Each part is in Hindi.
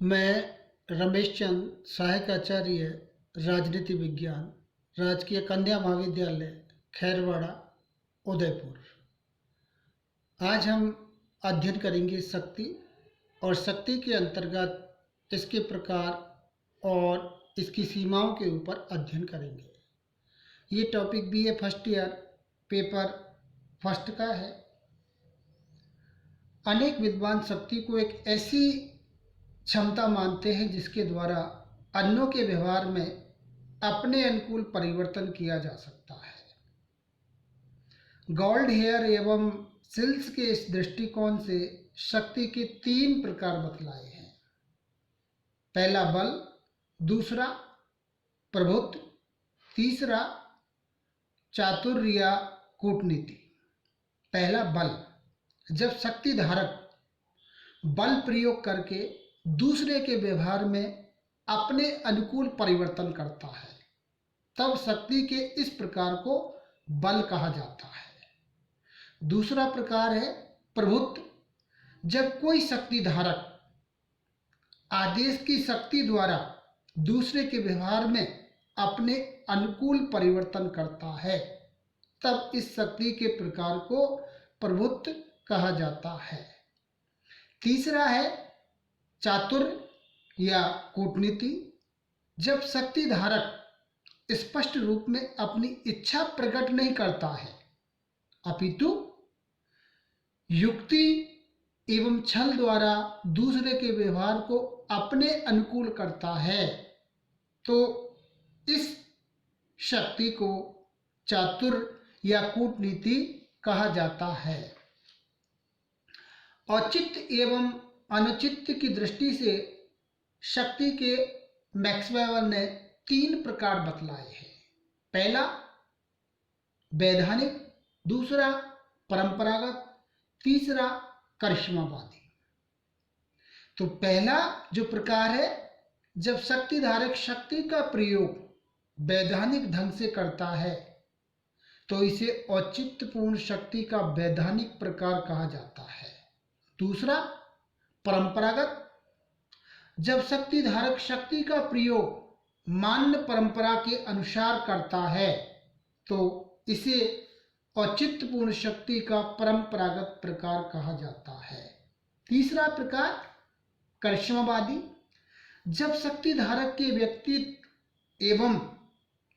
मैं रमेश चंद, सहायक आचार्य राजनीति विज्ञान, राजकीय कन्या महाविद्यालय खैरवाड़ा, उदयपुर। आज हम अध्ययन करेंगे शक्ति और शक्ति के अंतर्गत इसके प्रकार और इसकी सीमाओं के ऊपर अध्ययन करेंगे। ये topic BA first year paper first का है। अनेक विद्वान शक्ति को एक ऐसी क्षमता मानते हैं जिसके द्वारा अन्यों के व्यवहार में अपने अनुकूल परिवर्तन किया जा सकता है। गोल्ड हेयर एवं सिल्स के इस दृष्टिकोण से शक्ति के 3 प्रकार बतलाए हैं। पहला बल, दूसरा प्रभुत्व, तीसरा चातुर्य या कूटनीति। पहला बल, जब शक्ति धारक बल प्रयोग करके दूसरे के व्यवहार में अपने अनुकूल परिवर्तन करता है, तब शक्ति के इस प्रकार को बल कहा जाता है। दूसरा प्रकार है प्रभुत्व, जब कोई शक्ति धारक आदेश की शक्ति द्वारा दूसरे के व्यवहार में अपने अनुकूल परिवर्तन करता है, तब इस शक्ति के प्रकार को प्रभुत्व कहा जाता है। तीसरा है चातुर्य या कूटनीति, जब शक्ति धारक स्पष्ट रूप में अपनी इच्छा प्रकट नहीं करता है, अपितु युक्ति एवं छल द्वारा दूसरे के व्यवहार को अपने अनुकूल करता है, तो इस शक्ति को चातुर्य या कूटनीति कहा जाता है। औचित्य एवं अनुचित्य की दृष्टि से शक्ति के मैक्सवेल ने 3 प्रकार बतलाए हैं। पहला वैधानिक, दूसरा परंपरागत, तीसरा करिश्मावादी। तो पहला जो प्रकार है, जब शक्ति धारक शक्ति का प्रयोग वैधानिक ढंग से करता है तो इसे औचित्यपूर्ण शक्ति का वैधानिक प्रकार कहा जाता है। दूसरा परंपरागत, जब शक्ति धारक शक्ति का प्रयोग मान्य परंपरा के अनुसार करता है तो इसे औचित्यपूर्ण शक्ति का परंपरागत प्रकार कहा जाता है। तीसरा प्रकार करिश्मावादी, जब शक्ति धारक के व्यक्तित्व एवं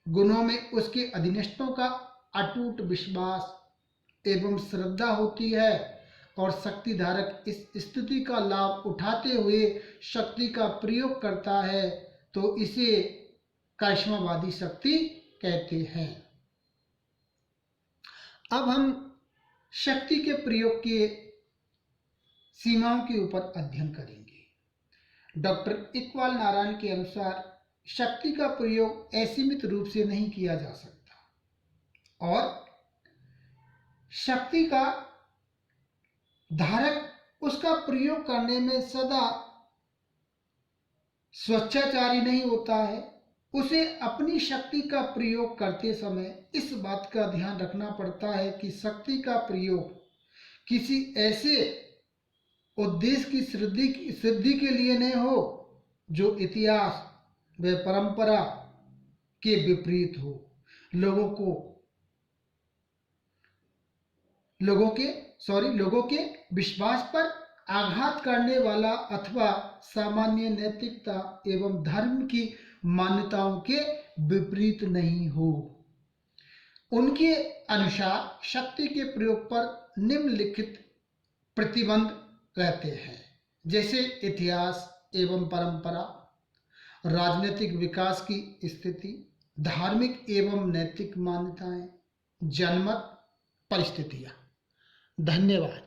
गुणों में उसके अधीनस्थों का अटूट विश्वास एवं श्रद्धा होती है और शक्ति धारक इस स्थिति का लाभ उठाते हुए शक्ति का प्रयोग करता है, तो इसे करिश्मावादी शक्ति कहते हैं। अब हम शक्ति के प्रयोग के सीमाओं के ऊपर अध्ययन करेंगे। डॉक्टर इकबाल नारायण के अनुसार शक्ति का प्रयोग असीमित रूप से नहीं किया जा सकता और शक्ति का धारक उसका प्रयोग करने में सदा स्वेच्छाचारी नहीं होता है। उसे अपनी शक्ति का प्रयोग करते समय इस बात का ध्यान रखना पड़ता है कि शक्ति का प्रयोग किसी ऐसे उद्देश्य की सिद्धि के लिए न हो जो इतिहास व परंपरा के विपरीत हो, लोगों के विश्वास पर आघात करने वाला अथवा सामान्य नैतिकता एवं धर्म की मान्यताओं के विपरीत नहीं हो। उनके अनुसार शक्ति के प्रयोग पर निम्नलिखित प्रतिबंध रहते हैं, जैसे इतिहास एवं परंपरा, राजनीतिक विकास की स्थिति, धार्मिक एवं नैतिक मान्यताएं, जनमत, परिस्थितियां। धन्यवाद।